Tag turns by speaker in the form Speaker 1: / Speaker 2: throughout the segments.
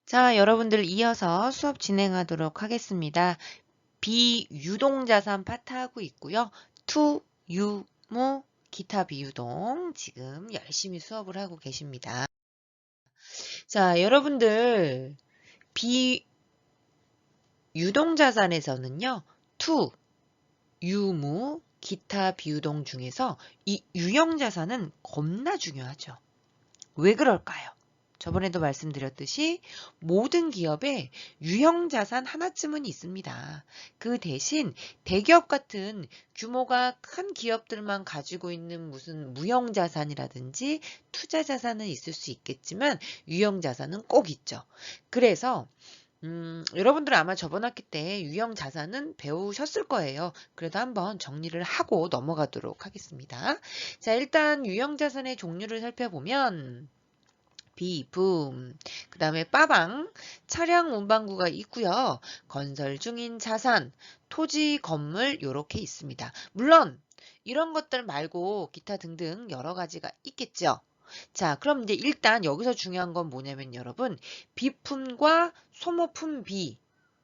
Speaker 1: 자, 여러분들 이어서 수업 진행하도록 하겠습니다. 비유동자산 파트하고 있고요. 투, 유, 무, 기타 비유동 지금 열심히 수업을 하고 계십니다. 자, 여러분들 비유동자산에서는요. 투, 유, 무, 기타 비유동 중에서 이 유형자산은 겁나 중요하죠. 왜 그럴까요? 저번에도 말씀드렸듯이 모든 기업에 유형자산 하나쯤은 있습니다. 그 대신 대기업 같은 규모가 큰 기업들만 가지고 있는 무슨 무형자산이라든지 투자자산은 있을 수 있겠지만 유형자산은 꼭 있죠. 그래서 여러분들 아마 저번 학기 때 유형자산은 배우셨을 거예요. 그래도 한번 정리를 하고 넘어가도록 하겠습니다. 자, 일단 유형자산의 종류를 살펴보면 비품, 그 다음에 빠방, 차량 운반구가 있고요. 건설 중인 자산, 토지, 건물 요렇게 있습니다. 물론 이런 것들 말고 기타 등등 여러 가지가 있겠죠. 자, 그럼 이제 일단 여기서 중요한 건 뭐냐면 여러분, 비품과 소모품 비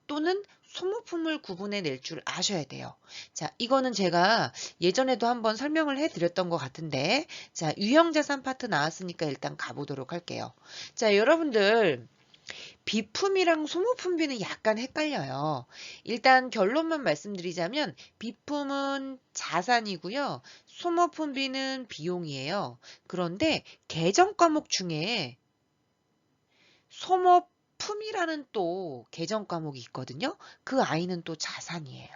Speaker 1: 또는 소모품을 구분해 낼 줄 아셔야 돼요. 자, 이거는 제가 예전에도 한번 설명을 해드렸던 것 같은데, 자, 유형자산 파트 나왔으니까 일단 가보도록 할게요. 자, 여러분들, 비품이랑 소모품비는 약간 헷갈려요. 일단 결론만 말씀드리자면, 비품은 자산이고요. 소모품비는 비용이에요. 그런데 개정 과목 중에 소모품이라는 또 개정 과목이 있거든요. 그 아이는 또 자산이에요.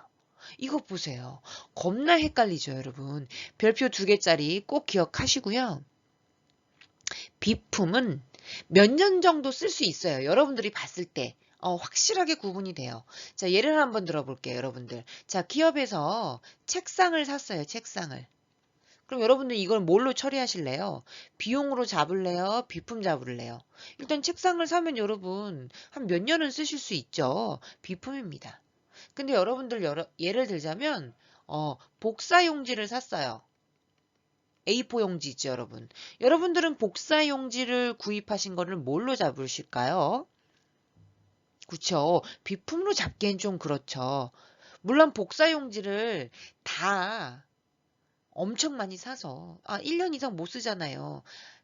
Speaker 1: 이거 보세요. 겁나 헷갈리죠, 여러분. 별표 2개짜리 꼭 기억하시고요. 비품은 몇 년 정도 쓸 수 있어요. 여러분들이 봤을 때. 확실하게 구분이 돼요. 자, 예를 한번 들어볼게요, 여러분들. 자, 기업에서 책상을 샀어요, 책상을. 그럼 여러분들 이걸 뭘로 처리하실래요? 비용으로 잡을래요? 비품 잡을래요? 일단 책상을 사면 여러분 한 몇 년은 쓰실 수 있죠. 비품입니다. 근데 여러분들 예를 들자면 복사용지를 샀어요. A4 용지 있죠, 여러분. 여러분들은 복사용지를 구입하신 거를 뭘로 잡으실까요? 그쵸. 비품으로 잡기엔 좀 그렇죠. 물론 복사용지를 다 엄청 많이 사서 1년 이상 못 쓰잖아요.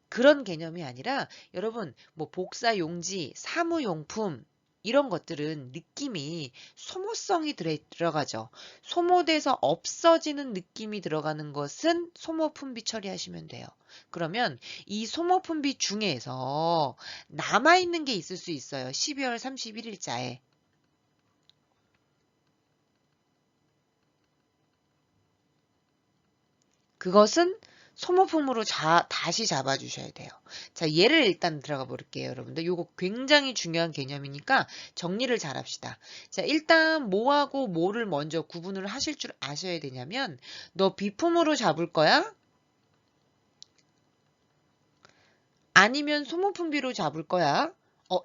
Speaker 1: 그런 개념이 아니라 여러분 뭐 복사용지, 사무용품 이런 것들은 느낌이 소모성이 들어가죠. 소모돼서 없어지는 느낌이 들어가는 것은 소모품비 처리하시면 돼요. 그러면 이 소모품비 중에서 남아있는 게 있을 수 있어요. 12월 31일자에. 그것은 소모품으로 다시 잡아주셔야 돼요. 자, 예를 일단 들어가 볼게요, 여러분들. 이거 굉장히 중요한 개념이니까 정리를 잘 합시다. 자, 일단 뭐하고 뭐를 먼저 구분을 하실 줄 아셔야 되냐면, 너 비품으로 잡을 거야? 아니면 소모품비로 잡을 거야?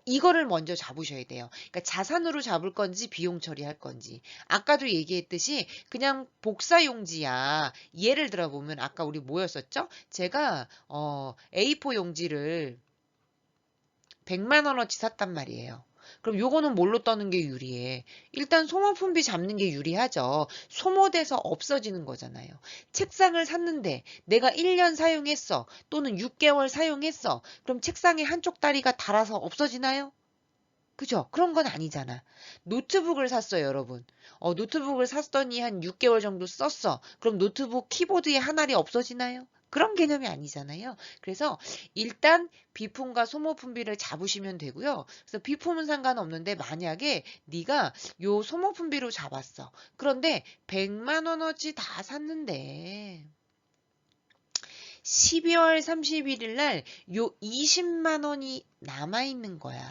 Speaker 1: 이거를 먼저 잡으셔야 돼요. 그러니까 자산으로 잡을 건지 비용 처리할 건지. 아까도 얘기했듯이 그냥 복사용지야. 예를 들어보면 아까 우리 뭐였었죠? 제가 A4 용지를 100만 원어치 샀단 말이에요. 그럼 요거는 뭘로 떠는 게 유리해? 일단 소모품비 잡는 게 유리하죠. 소모돼서 없어지는 거잖아요. 책상을 샀는데 내가 1년 사용했어. 또는 6개월 사용했어. 그럼 책상에 한쪽 다리가 닳아서 없어지나요? 그죠? 그런 건 아니잖아. 노트북을 샀어요, 여러분. 노트북을 샀더니 한 6개월 정도 썼어. 그럼 노트북 키보드에 한 알이 없어지나요? 그런 개념이 아니잖아요. 그래서 일단 비품과 소모품비를 잡으시면 되고요. 그래서 비품은 상관없는데 만약에 네가 요 소모품비로 잡았어. 그런데 100만 원어치 다 샀는데 12월 31일 날 요 20만 원이 남아 있는 거야.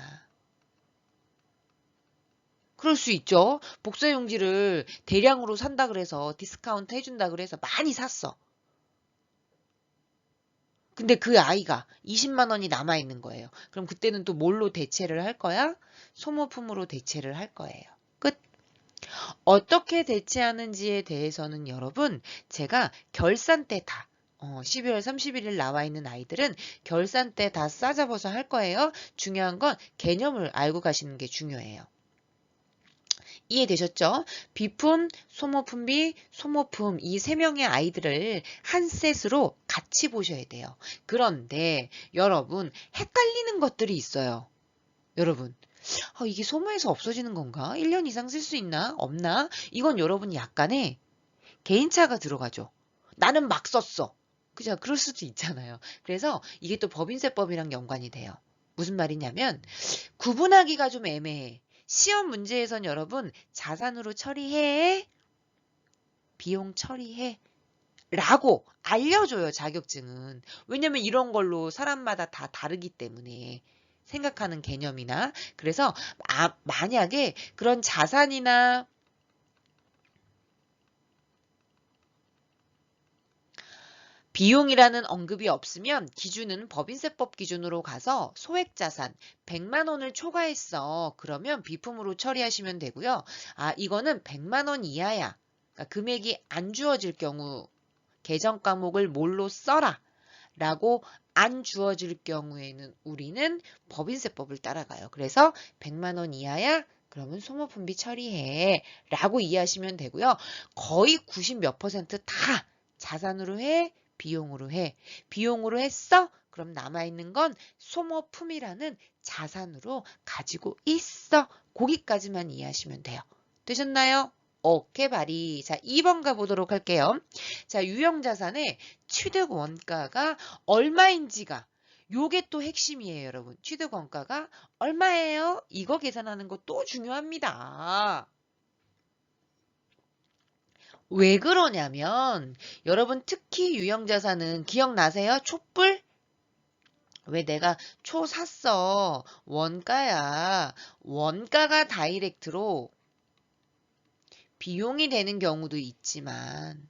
Speaker 1: 그럴 수 있죠. 복사용지를 대량으로 산다 그래서 디스카운트 해준다 그래서 많이 샀어. 근데 그 아이가 20만 원이 남아있는 거예요. 그럼 그때는 또 뭘로 대체를 할 거야? 소모품으로 대체를 할 거예요. 끝. 어떻게 대체하는지에 대해서는 여러분 제가 결산 때 다 12월 31일 나와 있는 아이들은 결산 때 다 싸잡아서 할 거예요. 중요한 건 개념을 알고 가시는 게 중요해요. 이해되셨죠? 비품, 소모품비, 소모품 이 세 명의 아이들을 한 셋으로 같이 보셔야 돼요. 그런데 여러분 헷갈리는 것들이 있어요. 여러분 이게 소모해서 없어지는 건가? 1년 이상 쓸 수 있나? 없나? 이건 여러분 약간의 개인차가 들어가죠. 나는 막 썼어. 그죠? 그럴 수도 있잖아요. 그래서 이게 또 법인세법이랑 연관이 돼요. 무슨 말이냐면 구분하기가 좀 애매해. 시험 문제에선 여러분 자산으로 처리해, 비용 처리해 라고 알려줘요. 자격증은. 왜냐면 이런 걸로 사람마다 다 다르기 때문에 생각하는 개념이나 그래서 만약에 그런 자산이나 비용이라는 언급이 없으면 기준은 법인세법 기준으로 가서 소액자산 100만 원을 초과했어. 그러면 비품으로 처리하시면 되고요. 이거는 100만 원 이하야. 그러니까 금액이 안 주어질 경우 계정 과목을 뭘로 써라 라고 안 주어질 경우에는 우리는 법인세법을 따라가요. 그래서 100만 원 이하야? 그러면 소모품비 처리해 라고 이해하시면 되고요. 거의 90 몇 퍼센트 다 자산으로 해? 비용으로 해. 비용으로 했어? 그럼 남아있는 건 소모품이라는 자산으로 가지고 있어. 거기까지만 이해하시면 돼요. 되셨나요? 오케이, 바리. 자, 2번 가보도록 할게요. 자, 유형자산의 취득 원가가 얼마인지가 요게 또 핵심이에요, 여러분. 취득 원가가 얼마예요? 이거 계산하는 것도 중요합니다. 왜 그러냐면 여러분 특히 유형자산은 기억나세요? 촛불? 왜 내가 초 샀어. 원가야. 원가가 다이렉트로 비용이 되는 경우도 있지만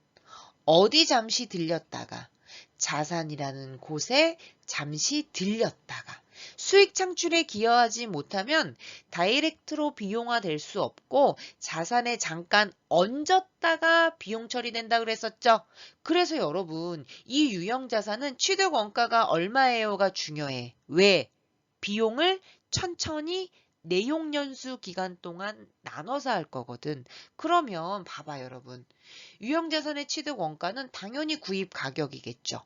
Speaker 1: 어디 잠시 들렸다가 자산이라는 곳에 잠시 들렸다가 수익 창출에 기여하지 못하면 다이렉트로 비용화 될 수 없고 자산에 잠깐 얹었다가 비용 처리된다 그랬었죠. 그래서 여러분 이 유형자산은 취득 원가가 얼마예요가 중요해. 왜? 비용을 천천히 내용연수 기간 동안 나눠서 할 거거든. 그러면 봐봐 여러분. 유형자산의 취득 원가는 당연히 구입 가격이겠죠.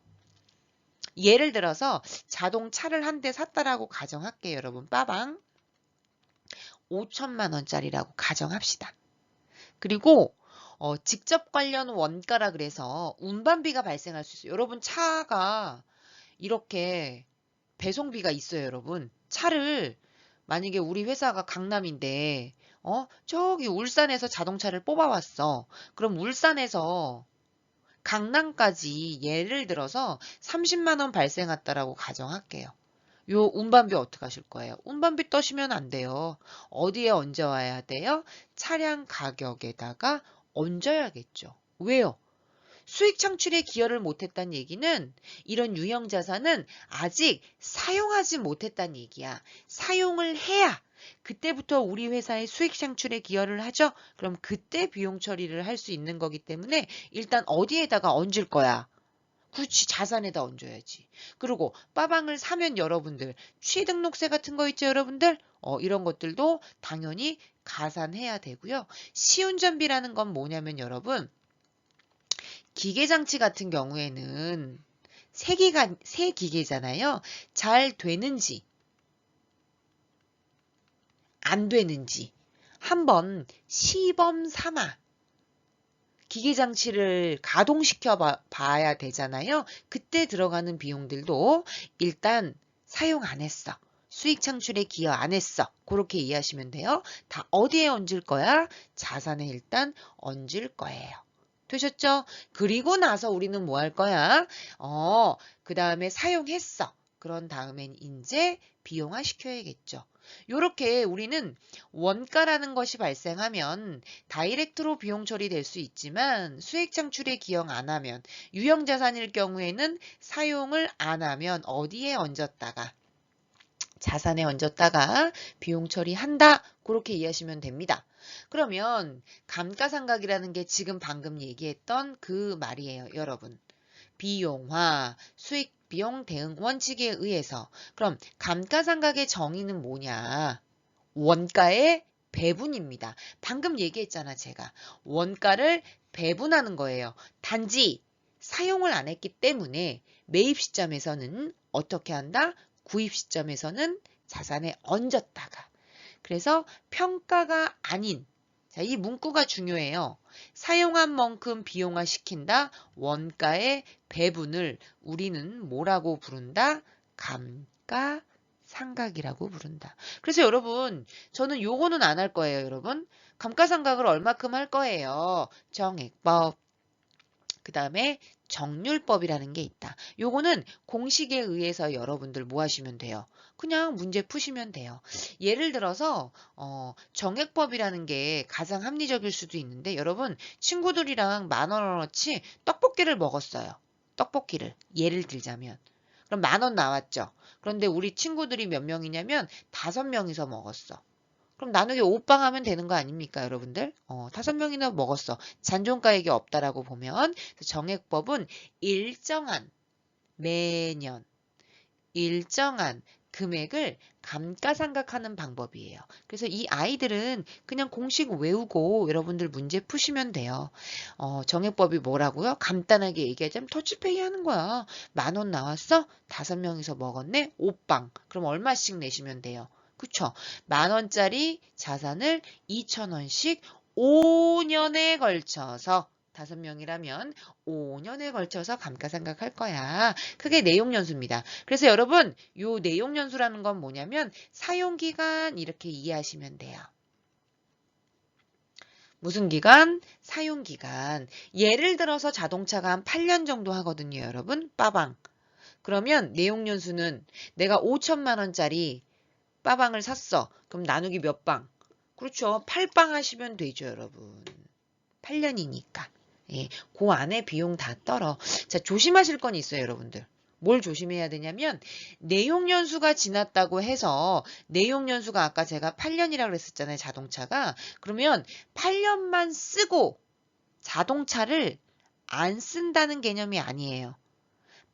Speaker 1: 예를 들어서 자동차를 한 대 샀다라고 가정할게요. 여러분 빠방 5천만 원짜리라고 가정합시다. 그리고 직접 관련 원가라 그래서 운반비가 발생할 수 있어요. 여러분 차가 이렇게 배송비가 있어요. 여러분 차를 만약에 우리 회사가 강남인데 저기 울산에서 자동차를 뽑아왔어. 그럼 울산에서 강남까지 예를 들어서 30만 원 발생했다라고 가정할게요. 요 운반비 어떻게 하실 거예요? 운반비 떠시면 안 돼요. 어디에 얹어와야 돼요? 차량 가격에다가 얹어야겠죠. 왜요? 수익 창출에 기여를 못했다는 얘기는 이런 유형자산은 아직 사용하지 못했다는 얘기야. 사용을 해야 그때부터 우리 회사의 수익 창출에 기여를 하죠. 그럼 그때 비용 처리를 할 수 있는 거기 때문에 일단 어디에다가 얹을 거야? 그렇지, 자산에다 얹어야지. 그리고 빠방을 사면 여러분들 취등록세 같은 거 있죠, 여러분들? 이런 것들도 당연히 가산해야 되고요. 시운전비라는 건 뭐냐면 여러분 기계장치 같은 경우에는 새 기계잖아요. 잘 되는지 안 되는지 한번 시범 삼아 기계장치를 가동시켜 봐야 되잖아요. 그때 들어가는 비용들도 일단 사용 안 했어. 수익 창출에 기여 안 했어. 그렇게 이해하시면 돼요. 다 어디에 얹을 거야? 자산에 일단 얹을 거예요. 되셨죠? 그리고 나서 우리는 뭐 할 거야? 그 다음에 사용했어. 그런 다음엔 이제 비용화 시켜야겠죠. 요렇게 우리는 원가라는 것이 발생하면 다이렉트로 비용 처리될 수 있지만 수익 창출에 기여 안 하면 유형자산일 경우에는 사용을 안 하면 어디에 얹었다가 자산에 얹었다가 비용 처리한다. 그렇게 이해하시면 됩니다. 그러면 감가상각이라는 게 지금 방금 얘기했던 그 말이에요, 여러분. 비용화, 수익 비용 대응 원칙에 의해서. 그럼 감가상각의 정의는 뭐냐? 원가의 배분입니다. 방금 얘기했잖아, 제가. 원가를 배분하는 거예요. 단지 사용을 안 했기 때문에 매입 시점에서는 어떻게 한다? 구입 시점에서는 자산에 얹었다가. 그래서 평가가 아닌, 자, 이 문구가 중요해요. 사용한 만큼 비용화 시킨다. 원가의 배분을 우리는 뭐라고 부른다? 감가상각이라고 부른다. 그래서 여러분, 저는 요거는 안 할 거예요, 여러분. 감가상각을 얼마큼 할 거예요? 정액법. 그 다음에 정률법이라는 게 있다. 요거는 공식에 의해서 여러분들 뭐 하시면 돼요? 그냥 문제 푸시면 돼요. 예를 들어서 정액법이라는 게 가장 합리적일 수도 있는데 여러분 친구들이랑 10,000원어치 떡볶이를 먹었어요. 떡볶이를 예를 들자면 그럼 10,000원 나왔죠. 그런데 우리 친구들이 몇 명이냐면 5명이서 먹었어. 그럼 나누기 5빵 하면 되는 거 아닙니까, 여러분들? 5명이나 먹었어. 잔존가액이 없다라고 보면 정액법은 일정한 매년 일정한 금액을 감가상각하는 방법이에요. 그래서 이 아이들은 그냥 공식 외우고 여러분들 문제 푸시면 돼요. 정액법이 뭐라고요? 간단하게 얘기하자면 터치페이 하는 거야. 10,000원 나왔어? 5명이서 먹었네? 5빵. 그럼 얼마씩 내시면 돼요? 그쵸? 10,000원짜리 자산을 2,000원씩 5년에 걸쳐서 5명이라면 5년에 걸쳐서 감가상각할 거야. 그게 내용연수입니다. 그래서 여러분 요 내용연수라는 건 뭐냐면 사용기간 이렇게 이해하시면 돼요. 무슨 기간? 사용기간. 예를 들어서 자동차가 한 8년 정도 하거든요. 여러분. 빠방. 그러면 내용연수는 내가 5천만 원짜리 빠방을 샀어. 그럼 나누기 몇 방? 그렇죠. 8방 하시면 되죠. 여러분. 8년이니까. 예, 그 안에 비용 다 떨어. 자, 조심하실 건 있어요, 여러분들. 뭘 조심해야 되냐면 내용연수가 지났다고 해서 내용연수가 아까 제가 8년이라고 그랬었잖아요, 자동차가. 그러면 8년만 쓰고 자동차를 안 쓴다는 개념이 아니에요.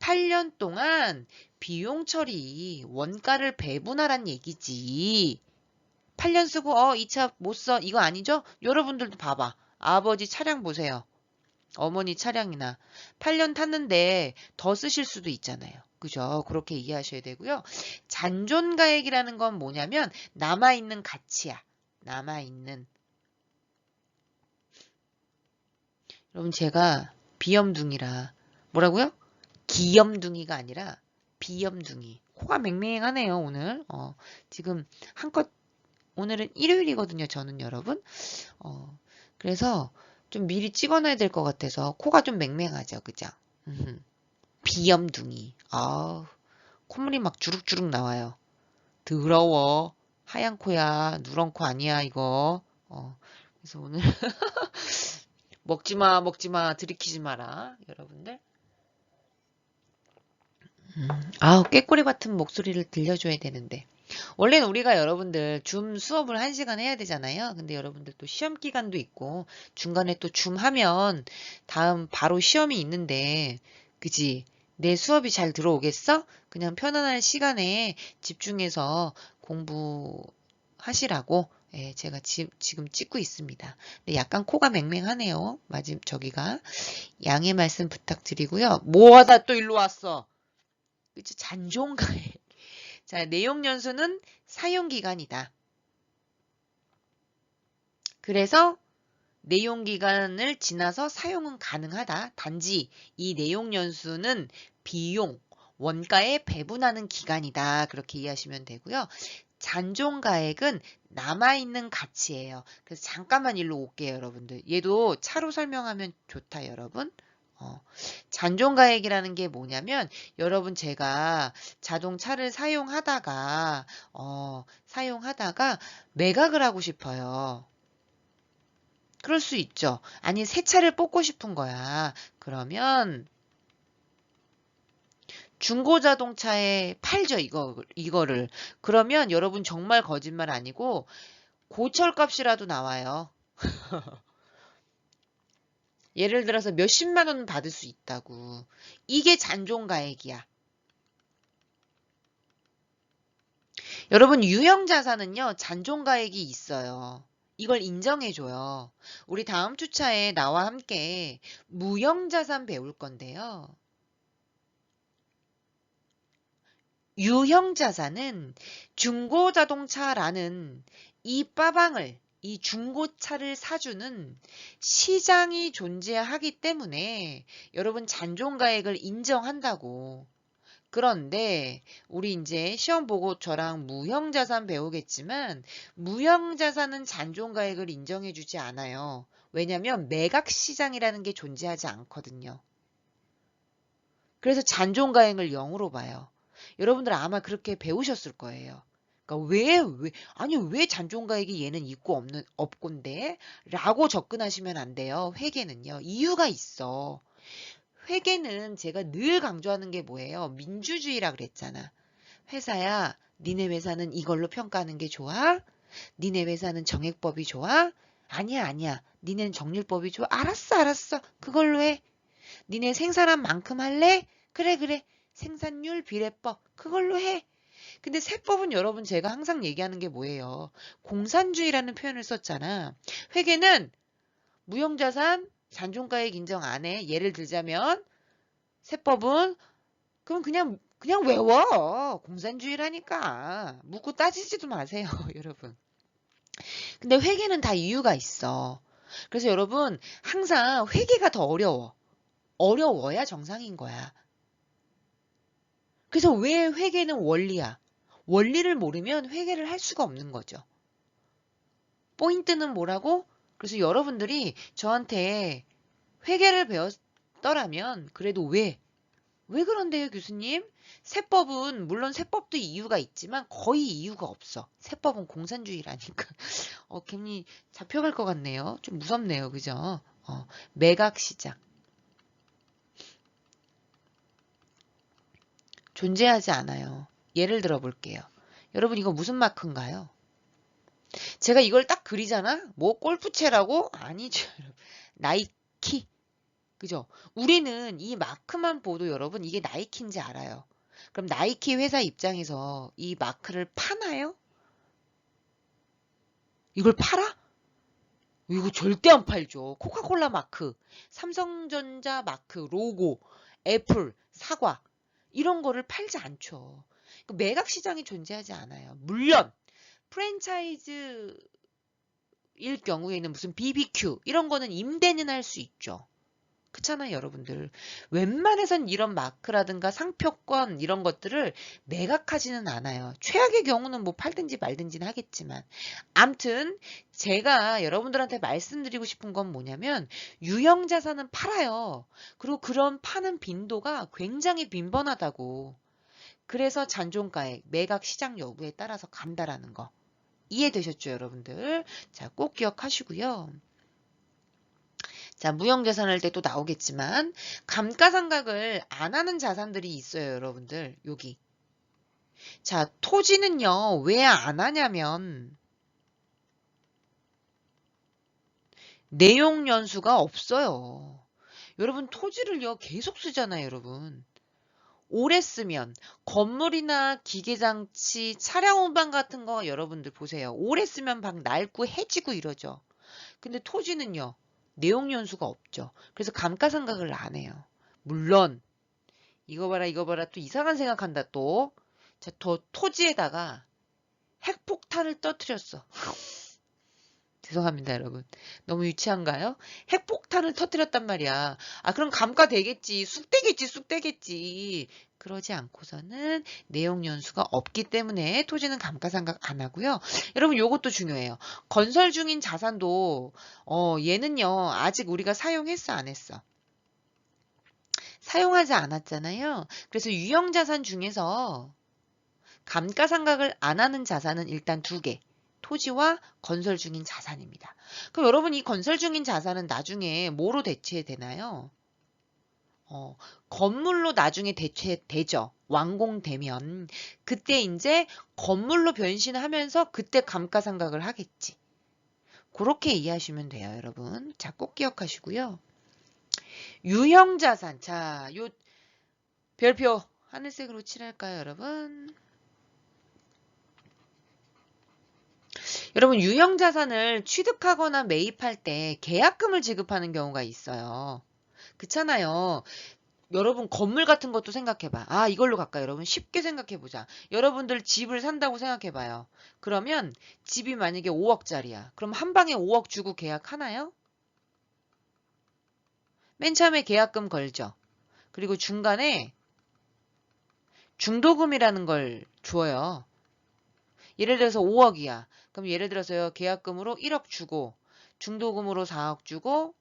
Speaker 1: 8년 동안 비용 처리, 원가를 배분하란 얘기지. 8년 쓰고 이 차 못 써. 이거 아니죠? 여러분들도 봐봐. 아버지 차량 보세요. 어머니 차량이나 8년 탔는데 더 쓰실 수도 있잖아요. 그죠? 그렇게 이해하셔야 되고요. 잔존가액이라는 건 뭐냐면 남아있는 가치야. 남아있는. 여러분 제가 비염둥이라 뭐라고요? 기염둥이가 아니라 비염둥이. 코가 맹맹하네요 오늘. 지금 한껏 오늘은 일요일이거든요. 저는 여러분. 그래서 좀 미리 찍어놔야 될 것 같아서 코가 좀 맹맹하죠. 그죠? 비염둥이. 콧물이 막 주룩주룩 나와요. 더러워. 하얀 코야. 누런 코 아니야 이거. 그래서 오늘 먹지마 들이키지 마라 여러분들. 꾀꼬리 같은 목소리를 들려줘야 되는데 원래는 우리가 여러분들 줌 수업을 1시간 해야 되잖아요. 근데 여러분들 또 시험 기간도 있고 중간에 또 줌 하면 다음 바로 시험이 있는데 그지? 내 수업이 잘 들어오겠어? 그냥 편안한 시간에 집중해서 공부하시라고 제가 지금 찍고 있습니다. 근데 약간 코가 맹맹하네요. 저기가 양해 말씀 부탁드리고요. 뭐하다 또 일로 왔어? 그치? 잔존가액. 자, 내용연수는 사용기간이다. 그래서 내용기간을 지나서 사용은 가능하다. 단지 이 내용연수는 비용, 원가에 배분하는 기간이다. 그렇게 이해하시면 되고요. 잔존가액은 남아있는 가치예요. 그래서 잠깐만 일로 올게요, 여러분들. 얘도 차로 설명하면 좋다, 여러분. 잔존가액이라는 게 뭐냐면 여러분 제가 자동차를 사용하다가 매각을 하고 싶어요. 그럴 수 있죠. 아니 새 차를 뽑고 싶은 거야. 그러면 중고자동차에 팔죠. 이거를. 그러면 여러분 정말 거짓말 아니고 고철값이라도 나와요. 예를 들어서 몇십만 원 받을 수 있다고. 이게 잔존가액이야. 여러분 유형자산은요. 잔존가액이 있어요. 이걸 인정해줘요. 우리 다음 주차에 나와 함께 무형자산 배울 건데요. 유형자산은 중고자동차라는 이 빠방을 이 중고차를 사주는 시장이 존재하기 때문에 여러분 잔존가액을 인정한다고. 그런데 우리 이제 시험 보고 저랑 무형자산 배우겠지만 무형자산은 잔존가액을 인정해주지 않아요. 왜냐하면 매각시장이라는 게 존재하지 않거든요. 그래서 잔존가액을 0으로 봐요. 여러분들 아마 그렇게 배우셨을 거예요. 그러니까 왜 잔존가액이 얘는 있고 없건데? 라고 접근하시면 안 돼요. 회계는요. 이유가 있어. 회계는 제가 늘 강조하는 게 뭐예요? 민주주의라 그랬잖아. 회사야, 니네 회사는 이걸로 평가하는 게 좋아? 니네 회사는 정액법이 좋아? 아니야. 니네는 정률법이 좋아? 알았어. 그걸로 해. 니네 생산한 만큼 할래? 그래. 생산률 비례법 그걸로 해. 근데 세법은 여러분 제가 항상 얘기하는 게 뭐예요? 공산주의라는 표현을 썼잖아. 회계는 무형자산 잔존가액 인정 안 해. 예를 들자면 세법은 그럼 그냥 외워. 공산주의라니까. 묻고 따지지도 마세요, 여러분. 근데 회계는 다 이유가 있어. 그래서 여러분 항상 회계가 더 어려워. 어려워야 정상인 거야. 그래서 왜 회계는 원리야? 원리를 모르면 회계를 할 수가 없는 거죠. 포인트는 뭐라고? 그래서 여러분들이 저한테 회계를 배웠더라면 그래도 왜 그런데요, 교수님? 세법은 물론 세법도 이유가 있지만 거의 이유가 없어. 세법은 공산주의라니까. 괜히 잡혀갈 것 같네요. 좀 무섭네요. 그죠? 매각시장. 존재하지 않아요. 예를 들어 볼게요. 여러분 이거 무슨 마크인가요? 제가 이걸 딱 그리잖아? 뭐 골프채라고? 아니죠. 나이키. 그죠? 우리는 이 마크만 보도 여러분 이게 나이키인지 알아요. 그럼 나이키 회사 입장에서 이 마크를 파나요? 이걸 팔아? 이거 절대 안 팔죠. 코카콜라 마크, 삼성전자 마크, 로고, 애플, 사과 이런 거를 팔지 않죠. 매각 시장이 존재하지 않아요. 물론 프랜차이즈일 경우에는 무슨 BBQ 이런 거는 임대는 할 수 있죠. 그렇잖아요, 여러분들. 웬만해선 이런 마크라든가 상표권 이런 것들을 매각하지는 않아요. 최악의 경우는 뭐 팔든지 말든지는 하겠지만. 암튼 제가 여러분들한테 말씀드리고 싶은 건 뭐냐면 유형자산은 팔아요. 그리고 그런 파는 빈도가 굉장히 빈번하다고. 그래서 잔존가액, 매각 시장 여부에 따라서 간다라는 거. 이해되셨죠, 여러분들? 자, 꼭 기억하시고요. 자, 무형자산 할 때 또 나오겠지만 감가상각을 안 하는 자산들이 있어요, 여러분들. 여기. 자, 토지는요. 왜 안 하냐면 내용 연수가 없어요. 여러분 토지를요. 계속 쓰잖아요, 여러분. 오래 쓰면 건물이나 기계장치, 차량 운반 같은 거 여러분들 보세요. 오래 쓰면 막 낡고 해지고 이러죠. 근데 토지는요. 내용 연수가 없죠. 그래서 감가상각을 안 해요. 물론 이거 봐라 또 이상한 생각한다 또. 자, 토지에다가 핵폭탄을 떠뜨렸어. 죄송합니다, 여러분. 너무 유치한가요? 핵폭탄을 터뜨렸단 말이야. 그럼 감가 되겠지. 쑥되겠지. 그러지 않고서는 내용 연수가 없기 때문에 토지는 감가상각 안 하고요. 여러분, 요것도 중요해요. 건설 중인 자산도 얘는요. 아직 우리가 사용했어, 안 했어? 사용하지 않았잖아요. 그래서 유형자산 중에서 감가상각을 안 하는 자산은 일단 2개. 토지와 건설 중인 자산입니다. 그럼 여러분 이 건설 중인 자산은 나중에 뭐로 대체되나요? 건물로 나중에 대체되죠. 완공되면. 그때 이제 건물로 변신하면서 그때 감가상각을 하겠지. 그렇게 이해하시면 돼요, 여러분. 자, 꼭 기억하시고요. 유형자산. 자, 요 별표 하늘색으로 칠할까요, 여러분? 여러분, 유형자산을 취득하거나 매입할 때 계약금을 지급하는 경우가 있어요. 그렇잖아요. 여러분 건물 같은 것도 생각해봐. 아, 이걸로 갈까요? 여러분 쉽게 생각해보자. 여러분들 집을 산다고 생각해봐요. 그러면 집이 만약에 5억짜리야. 그럼 한 방에 5억 주고 계약하나요? 맨 처음에 계약금 걸죠. 그리고 중간에 중도금이라는 걸 줘요. 예를 들어서 5억이야. 그럼 예를 들어서요. 계약금으로 1억 주고 중도금으로 4억 주고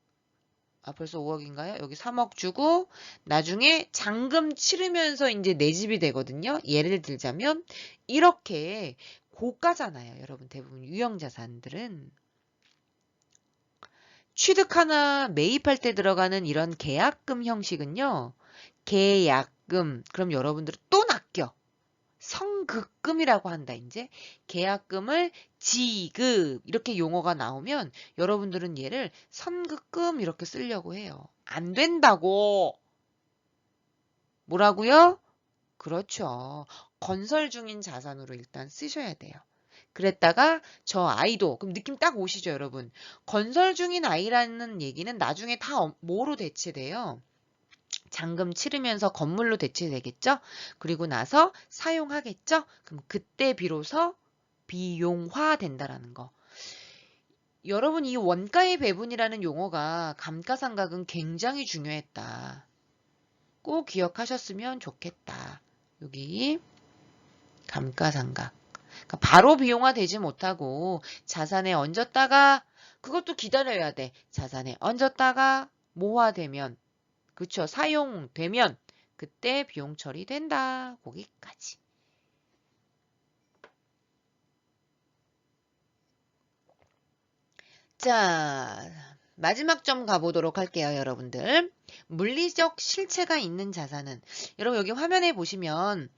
Speaker 1: 벌써 5억인가요? 여기 3억 주고 나중에 잔금 치르면서 이제 내 집이 되거든요. 예를 들자면 이렇게 고가잖아요. 여러분 대부분 유형자산들은. 취득하나 매입할 때 들어가는 이런 계약금 형식은요. 계약금. 그럼 여러분들은 또 낚여. 성급금이라고 한다. 이제 계약금을 지급 이렇게 용어가 나오면 여러분들은 얘를 선급금 이렇게 쓰려고 해요. 안 된다고. 뭐라고요? 그렇죠. 건설 중인 자산으로 일단 쓰셔야 돼요. 그랬다가 저 아이도 그럼 느낌 딱 오시죠, 여러분? 건설 중인 아이라는 얘기는 나중에 다 뭐로 대체돼요? 잔금 치르면서 건물로 대체되겠죠? 그리고 나서 사용하겠죠? 그럼 그때 비로소 비용화 된다라는 거. 여러분 이 원가의 배분이라는 용어가 감가상각은 굉장히 중요했다. 꼭 기억하셨으면 좋겠다. 여기 감가상각. 그러니까 바로 비용화 되지 못하고 자산에 얹었다가 그것도 기다려야 돼. 자산에 얹었다가 모화되면 그쵸. 사용되면 그때 비용 처리된다. 거기까지. 자, 마지막 점 가보도록 할게요, 여러분들. 물리적 실체가 있는 자산은 여러분 여기 화면에 보시면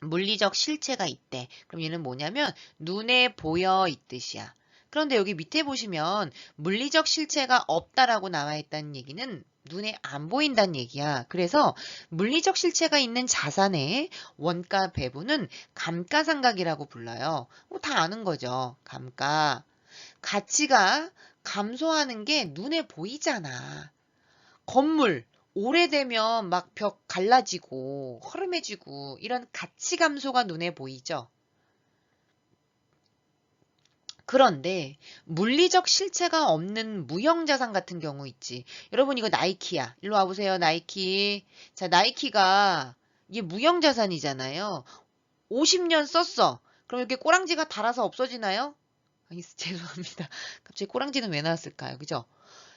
Speaker 1: 물리적 실체가 있대. 그럼 얘는 뭐냐면 눈에 보여 있듯이야. 그런데 여기 밑에 보시면 물리적 실체가 없다라고 나와 있다는 얘기는 눈에 안 보인다는 얘기야. 그래서 물리적 실체가 있는 자산의 원가 배분은 감가상각이라고 불러요. 다 아는 거죠. 감가. 가치가 감소하는 게 눈에 보이잖아. 건물 오래되면 막 벽 갈라지고 허름해지고 이런 가치 감소가 눈에 보이죠. 그런데 물리적 실체가 없는 무형자산 같은 경우 있지. 여러분 이거 나이키야. 일로 와보세요. 나이키. 자, 나이키가 이게 무형자산이잖아요. 50년 썼어. 그럼 이렇게 꼬랑지가 닳아서 없어지나요? 아니, 죄송합니다. 갑자기 꼬랑지는 왜 나왔을까요? 그죠?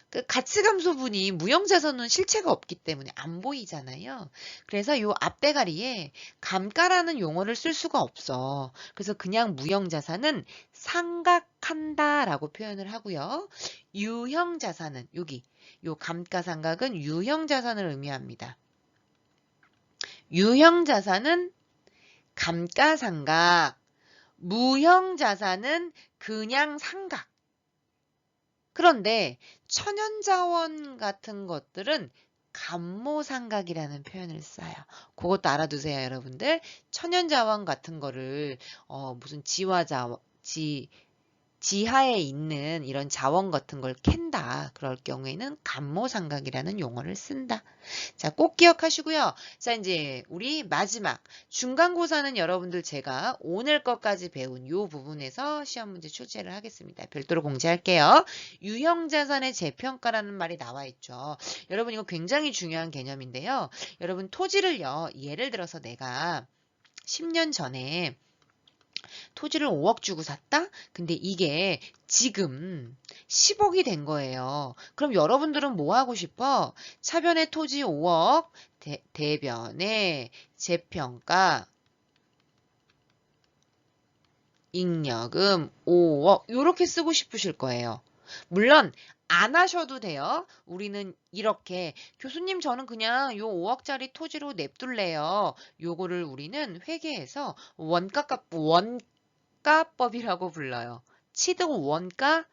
Speaker 1: 그 가치 감소분이 무형자산은 실체가 없기 때문에 안 보이잖아요. 그래서 요 앞대가리에 감가라는 용어를 쓸 수가 없어. 그래서 그냥 무형자산은 상각한다라고 표현을 하고요. 유형자산은 여기 요 감가상각은 유형자산을 의미합니다. 유형자산은 감가상각, 무형자산은 그냥 상각. 그런데 천연자원 같은 것들은 감모상각이라는 표현을 써요. 그것도 알아두세요, 여러분들. 천연자원 같은 거를 무슨 지하에 있는 이런 자원 같은 걸 캔다. 그럴 경우에는 감모상각이라는 용어를 쓴다. 자, 꼭 기억하시고요. 자, 이제 우리 마지막 중간고사는 여러분들 제가 오늘 것까지 배운 이 부분에서 시험 문제 출제를 하겠습니다. 별도로 공지할게요. 유형자산의 재평가라는 말이 나와 있죠. 여러분 이거 굉장히 중요한 개념인데요. 여러분 토지를요. 예를 들어서 내가 10년 전에 토지를 5억 주고 샀다? 근데 이게 지금 10억이 된 거예요. 그럼 여러분들은 뭐 하고 싶어? 차변의 토지 5억, 대변의 재평가, 잉여금 5억 이렇게 쓰고 싶으실 거예요. 물론 안 하셔도 돼요. 우리는 이렇게 교수님 저는 그냥 요 5억짜리 토지로 냅둘래요. 요거를 우리는 회계에서 원가법이라고 불러요. 취득 원가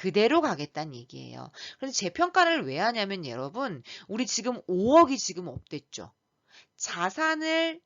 Speaker 1: 그대로 가겠다는 얘기예요. 그래서 재평가를 왜 하냐면 여러분, 우리 지금 5억이 지금 업됐죠. 자산을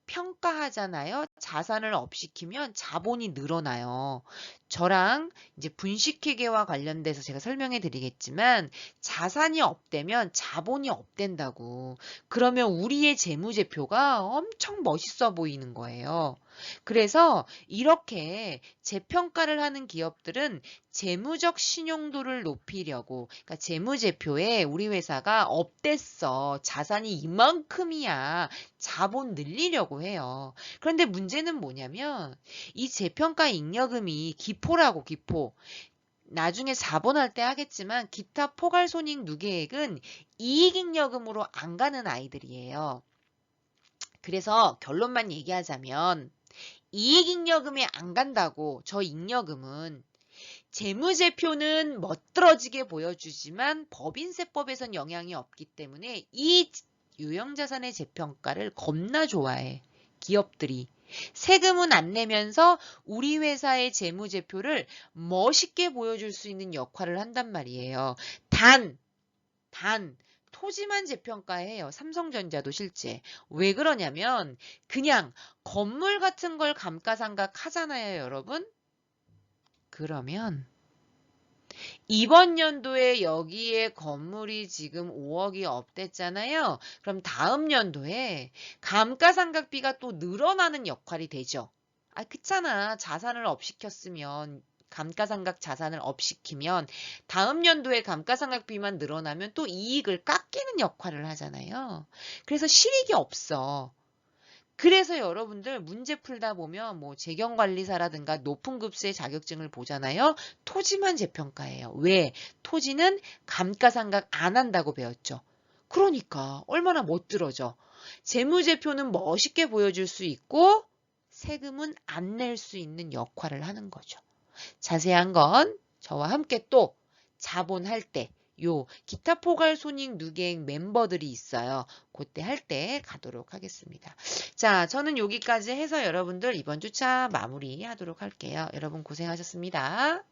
Speaker 1: 평가하잖아요. 자산을 업시키면 자본이 늘어나요. 저랑 이제 분식회계와 관련돼서 제가 설명해 드리겠지만 자산이 업되면 자본이 업된다고. 그러면 우리의 재무제표가 엄청 멋있어 보이는 거예요. 그래서 이렇게 재평가를 하는 기업들은 재무적 신용도를 높이려고, 그러니까 재무제표에 우리 회사가 업됐어. 자산이 이만큼이야. 자본 늘리려고 해요. 그런데 문제는 뭐냐면 이 재평가 잉여금이 기포라고, 기포. 나중에 자본할 때 하겠지만 기타 포괄손익 누계액은 이익잉여금으로 안 가는 아이들이에요. 그래서 결론만 얘기하자면 이익잉여금이 안 간다고. 저 잉여금은 재무제표는 멋들어지게 보여주지만 법인세법에선 영향이 없기 때문에 이 유형자산의 재평가를 겁나 좋아해. 기업들이. 세금은 안 내면서 우리 회사의 재무제표를 멋있게 보여줄 수 있는 역할을 한단 말이에요. 단, 토지만 재평가해요. 삼성전자도 실제. 왜 그러냐면 그냥 건물 같은 걸 감가상각 하잖아요, 여러분. 그러면 이번 연도에 여기에 건물이 지금 5억이 업됐잖아요. 그럼 다음 연도에 감가상각비가 또 늘어나는 역할이 되죠. 아, 그렇잖아. 자산을 업시켰으면 감가상각 자산을 업시키면 다음 연도에 감가상각비만 늘어나면 또 이익을 깎이는 역할을 하잖아요. 그래서 실익이 없어. 그래서 여러분들 문제 풀다 보면 뭐 재경관리사라든가 높은 급수의 자격증을 보잖아요. 토지만 재평가해요. 왜? 토지는 감가상각 안 한다고 배웠죠. 그러니까 얼마나 멋들어져. 재무제표는 멋있게 보여줄 수 있고 세금은 안 낼 수 있는 역할을 하는 거죠. 자세한 건 저와 함께 또 자본할 때 요 기타 포괄 손익 누계액 멤버들이 있어요. 그때 할 때 가도록 하겠습니다. 자, 저는 여기까지 해서 여러분들 이번 주차 마무리하도록 할게요. 여러분 고생하셨습니다.